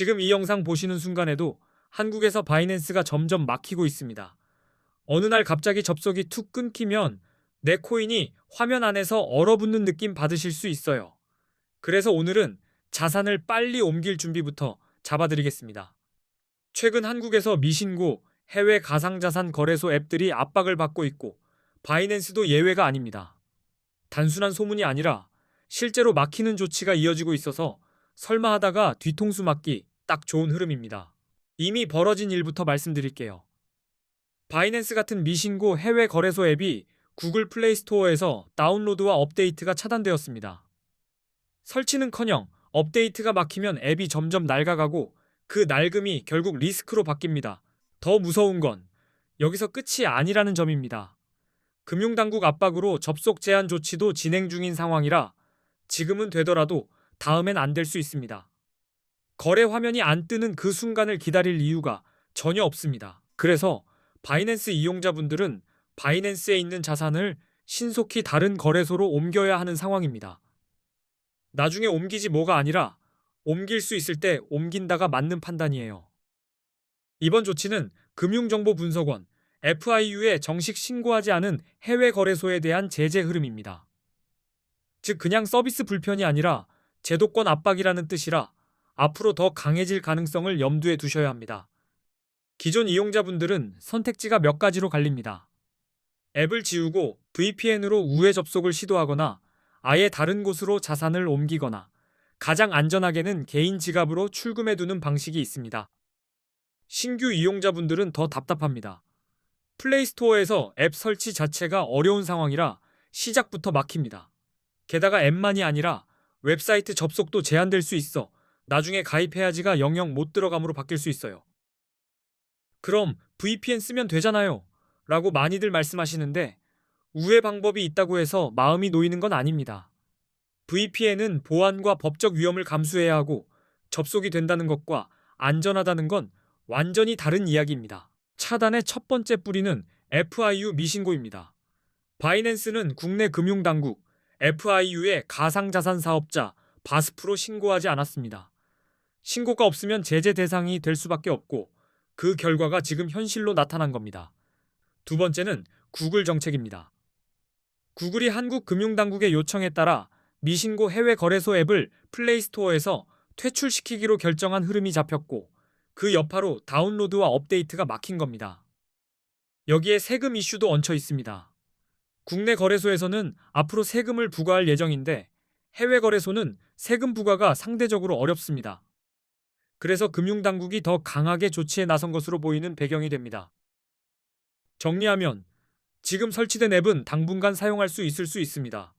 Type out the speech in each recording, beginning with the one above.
지금 이 영상 보시는 순간에도 한국에서 바이낸스가 점점 막히고 있습니다. 어느 날 갑자기 접속이 툭 끊기면 내 코인이 화면 안에서 얼어붙는 느낌 받으실 수 있어요. 그래서 오늘은 자산을 빨리 옮길 준비부터 잡아드리겠습니다. 최근 한국에서 미신고, 해외 가상자산 거래소 앱들이 압박을 받고 있고 바이낸스도 예외가 아닙니다. 단순한 소문이 아니라 실제로 막히는 조치가 이어지고 있어서 설마 하다가 뒤통수 맞기 딱 좋은 흐름입니다. 이미 벌어진 일부터 말씀드릴게요. 바이낸스 같은 미신고 해외 거래소 앱이 구글 플레이 스토어에서 다운로드와 업데이트가 차단되었습니다. 설치는커녕 업데이트가 막히면 앱이 점점 낡아가고 그 낡음이 결국 리스크로 바뀝니다. 더 무서운 건 여기서 끝이 아니라는 점입니다. 금융당국 압박으로 접속 제한 조치도 진행 중인 상황이라 지금은 되더라도 다음엔 안 될 수 있습니다. 거래 화면이 안 뜨는 그 순간을 기다릴 이유가 전혀 없습니다. 그래서 바이낸스 이용자분들은 바이낸스에 있는 자산을 신속히 다른 거래소로 옮겨야 하는 상황입니다. 나중에 옮기지 뭐가 아니라 옮길 수 있을 때 옮긴다가 맞는 판단이에요. 이번 조치는 금융정보분석원 FIU에 정식 신고하지 않은 해외 거래소에 대한 제재 흐름입니다. 즉 그냥 서비스 불편이 아니라 제도권 압박이라는 뜻이라 앞으로 더 강해질 가능성을 염두에 두셔야 합니다. 기존 이용자분들은 선택지가 몇 가지로 갈립니다. 앱을 지우고 VPN으로 우회 접속을 시도하거나 아예 다른 곳으로 자산을 옮기거나 가장 안전하게는 개인 지갑으로 출금해 두는 방식이 있습니다. 신규 이용자분들은 더 답답합니다. 플레이스토어에서 앱 설치 자체가 어려운 상황이라 시작부터 막힙니다. 게다가 앱만이 아니라 웹사이트 접속도 제한될 수 있어 나중에 가입해야지가 영영 못 들어감으로 바뀔 수 있어요. 그럼 VPN 쓰면 되잖아요 라고 많이들 말씀하시는데 우회 방법이 있다고 해서 마음이 놓이는 건 아닙니다. VPN은 보안과 법적 위험을 감수해야 하고 접속이 된다는 것과 안전하다는 건 완전히 다른 이야기입니다. 차단의 첫 번째 뿌리는 FIU 미신고입니다. 바이낸스는 국내 금융당국 FIU의 가상자산 사업자 바스프로 신고하지 않았습니다. 신고가 없으면 제재 대상이 될 수밖에 없고 그 결과가 지금 현실로 나타난 겁니다. 두 번째는 구글 정책입니다. 구글이 한국 금융당국의 요청에 따라 미신고 해외 거래소 앱을 플레이스토어에서 퇴출시키기로 결정한 흐름이 잡혔고 그 여파로 다운로드와 업데이트가 막힌 겁니다. 여기에 세금 이슈도 얹혀 있습니다. 국내 거래소에서는 앞으로 세금을 부과할 예정인데 해외 거래소는 세금 부과가 상대적으로 어렵습니다. 그래서 금융당국이 더 강하게 조치에 나선 것으로 보이는 배경이 됩니다. 정리하면 지금 설치된 앱은 당분간 사용할 수 있을 수 있습니다.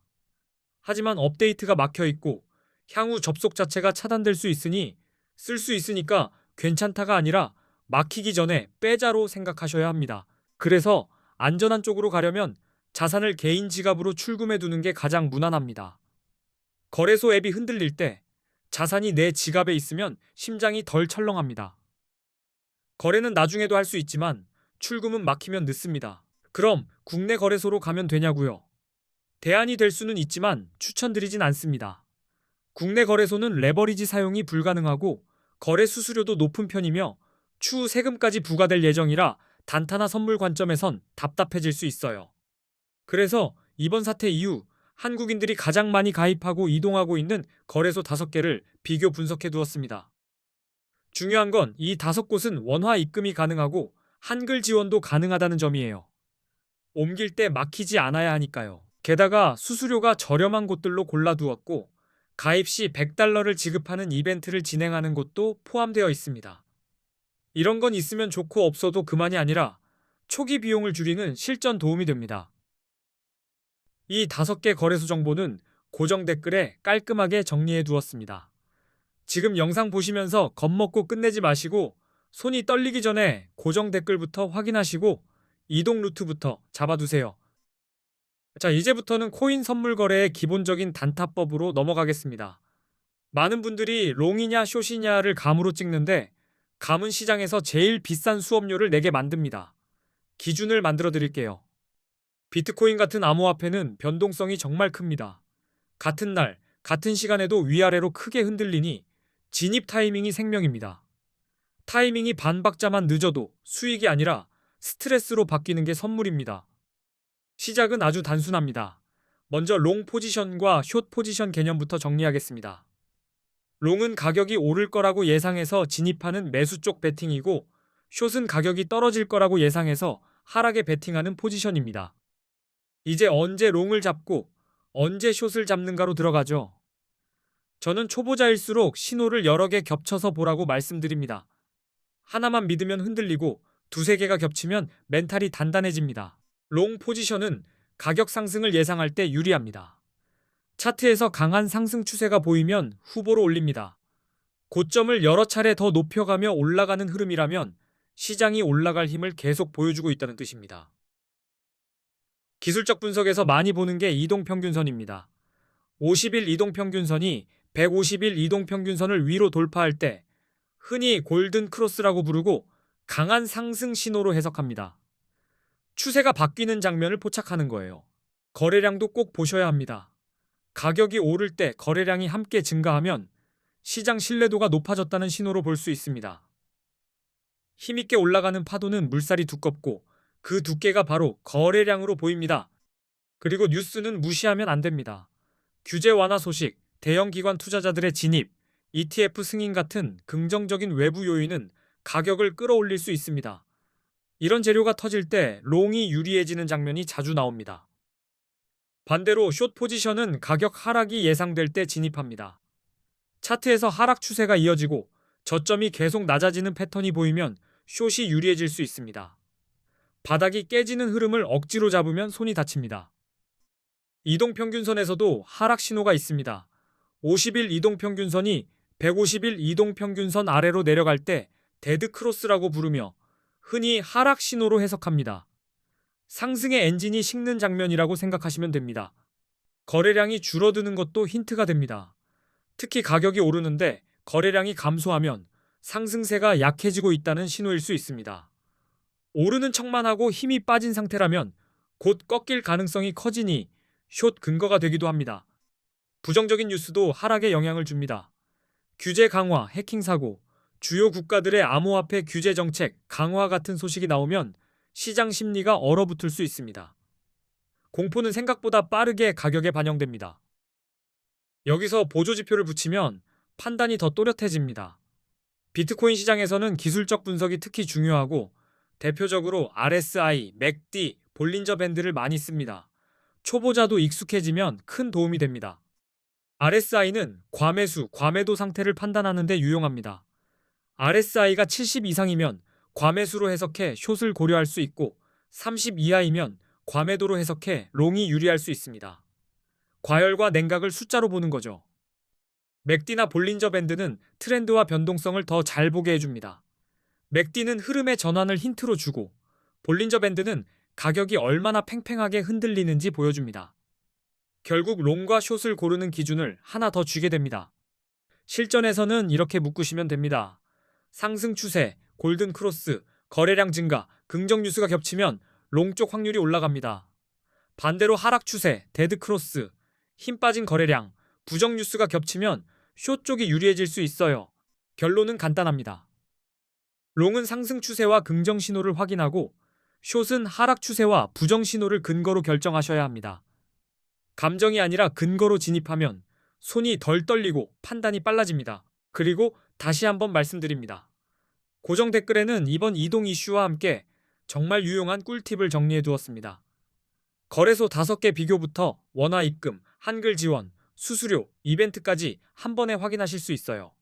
하지만 업데이트가 막혀 있고 향후 접속 자체가 차단될 수 있으니 쓸 수 있으니까 괜찮다가 아니라 막히기 전에 빼자로 생각하셔야 합니다. 그래서 안전한 쪽으로 가려면 자산을 개인 지갑으로 출금해 두는 게 가장 무난합니다. 거래소 앱이 흔들릴 때 자산이 내 지갑에 있으면 심장이 덜 철렁합니다. 거래는 나중에도 할 수 있지만 출금은 막히면 늦습니다. 그럼 국내 거래소로 가면 되냐고요? 대안이 될 수는 있지만 추천드리진 않습니다. 국내 거래소는 레버리지 사용이 불가능하고 거래 수수료도 높은 편이며 추후 세금까지 부과될 예정이라 단타나 선물 관점에선 답답해질 수 있어요. 그래서 이번 사태 이후 한국인들이 가장 많이 가입하고 이동하고 있는 거래소 5개를 비교 분석해 두었습니다. 중요한 건 이 5곳은 원화 입금이 가능하고 한글 지원도 가능하다는 점이에요. 옮길 때 막히지 않아야 하니까요. 게다가 수수료가 저렴한 곳들로 골라두었고 가입 시 $100를 지급하는 이벤트를 진행하는 곳도 포함되어 있습니다. 이런 건 있으면 좋고 없어도 그만이 아니라 초기 비용을 줄이는 실전 도움이 됩니다. 이 5개 거래소 정보는 고정 댓글에 깔끔하게 정리해 두었습니다. 지금 영상 보시면서 겁먹고 끝내지 마시고 손이 떨리기 전에 고정 댓글부터 확인하시고 이동 루트부터 잡아두세요. 자, 이제부터는 코인 선물 거래의 기본적인 단타법으로 넘어가겠습니다. 많은 분들이 롱이냐 숏이냐를 감으로 찍는데 감은 시장에서 제일 비싼 수업료를 내게 만듭니다. 기준을 만들어 드릴게요. 비트코인 같은 암호화폐는 변동성이 정말 큽니다. 같은 날, 같은 시간에도 위아래로 크게 흔들리니 진입 타이밍이 생명입니다. 타이밍이 반박자만 늦어도 수익이 아니라 스트레스로 바뀌는 게 선물입니다. 시작은 아주 단순합니다. 먼저 롱 포지션과 숏 포지션 개념부터 정리하겠습니다. 롱은 가격이 오를 거라고 예상해서 진입하는 매수 쪽 베팅이고, 숏은 가격이 떨어질 거라고 예상해서 하락에 베팅하는 포지션입니다. 이제 언제 롱을 잡고 언제 숏을 잡는가로 들어가죠. 저는 초보자일수록 신호를 여러 개 겹쳐서 보라고 말씀드립니다. 하나만 믿으면 흔들리고 두세 개가 겹치면 멘탈이 단단해집니다. 롱 포지션은 가격 상승을 예상할 때 유리합니다. 차트에서 강한 상승 추세가 보이면 후보로 올립니다. 고점을 여러 차례 더 높여가며 올라가는 흐름이라면 시장이 올라갈 힘을 계속 보여주고 있다는 뜻입니다. 기술적 분석에서 많이 보는 게 이동평균선입니다. 50일 이동평균선이 150일 이동평균선을 위로 돌파할 때 흔히 골든 크로스라고 부르고 강한 상승 신호로 해석합니다. 추세가 바뀌는 장면을 포착하는 거예요. 거래량도 꼭 보셔야 합니다. 가격이 오를 때 거래량이 함께 증가하면 시장 신뢰도가 높아졌다는 신호로 볼 수 있습니다. 힘있게 올라가는 파도는 물살이 두껍고 그 두께가 바로 거래량으로 보입니다. 그리고 뉴스는 무시하면 안 됩니다. 규제 완화 소식, 대형 기관 투자자들의 진입, ETF 승인 같은 긍정적인 외부 요인은 가격을 끌어올릴 수 있습니다. 이런 재료가 터질 때 롱이 유리해지는 장면이 자주 나옵니다. 반대로 숏 포지션은 가격 하락이 예상될 때 진입합니다. 차트에서 하락 추세가 이어지고 저점이 계속 낮아지는 패턴이 보이면 숏이 유리해질 수 있습니다. 바닥이 깨지는 흐름을 억지로 잡으면 손이 다칩니다. 이동평균선에서도 하락 신호가 있습니다. 50일 이동평균선이 150일 이동평균선 아래로 내려갈 때 데드크로스라고 부르며 흔히 하락 신호로 해석합니다. 상승의 엔진이 식는 장면이라고 생각하시면 됩니다. 거래량이 줄어드는 것도 힌트가 됩니다. 특히 가격이 오르는데 거래량이 감소하면 상승세가 약해지고 있다는 신호일 수 있습니다. 오르는 척만 하고 힘이 빠진 상태라면 곧 꺾일 가능성이 커지니 숏 근거가 되기도 합니다. 부정적인 뉴스도 하락에 영향을 줍니다. 규제 강화, 해킹 사고, 주요 국가들의 암호화폐 규제 정책 강화 같은 소식이 나오면 시장 심리가 얼어붙을 수 있습니다. 공포는 생각보다 빠르게 가격에 반영됩니다. 여기서 보조지표를 붙이면 판단이 더 또렷해집니다. 비트코인 시장에서는 기술적 분석이 특히 중요하고 대표적으로 RSI, 맥D, 볼린저 밴드를 많이 씁니다. 초보자도 익숙해지면 큰 도움이 됩니다. RSI는 과매수, 과매도 상태를 판단하는 데 유용합니다. RSI가 70 이상이면 과매수로 해석해 숏을 고려할 수 있고 30 이하이면 과매도로 해석해 롱이 유리할 수 있습니다. 과열과 냉각을 숫자로 보는 거죠. 맥디나 볼린저 밴드는 트렌드와 변동성을 더 잘 보게 해줍니다. 맥디는 흐름의 전환을 힌트로 주고 볼린저 밴드는 가격이 얼마나 팽팽하게 흔들리는지 보여줍니다. 결국 롱과 숏을 고르는 기준을 하나 더 쥐게 됩니다. 실전에서는 이렇게 묶으시면 됩니다. 상승 추세, 골든 크로스, 거래량 증가, 긍정 뉴스가 겹치면 롱 쪽 확률이 올라갑니다. 반대로 하락 추세, 데드 크로스, 힘 빠진 거래량, 부정 뉴스가 겹치면 숏 쪽이 유리해질 수 있어요. 결론은 간단합니다. 롱은 상승 추세와 긍정 신호를 확인하고 숏은 하락 추세와 부정 신호를 근거로 결정하셔야 합니다. 감정이 아니라 근거로 진입하면 손이 덜 떨리고 판단이 빨라집니다. 그리고 다시 한번 말씀드립니다. 고정 댓글에는 이번 이동 이슈와 함께 정말 유용한 꿀팁을 정리해 두었습니다. 거래소 5개 비교부터 원화 입금, 한글 지원, 수수료, 이벤트까지 한 번에 확인하실 수 있어요.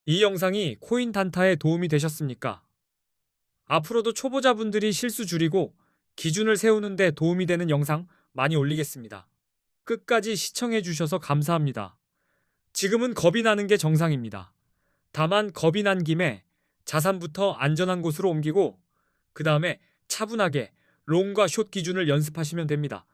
이 영상이 코인 단타에 도움이 되셨습니까? 앞으로도 초보자분들이 실수 줄이고 기준을 세우는 데 도움이 되는 영상 많이 올리겠습니다. 끝까지 시청해 주셔서 감사합니다. 지금은 겁이 나는 게 정상입니다. 다만 겁이 난 김에 자산부터 안전한 곳으로 옮기고 그 다음에 차분하게 롱과 숏 기준을 연습하시면 됩니다.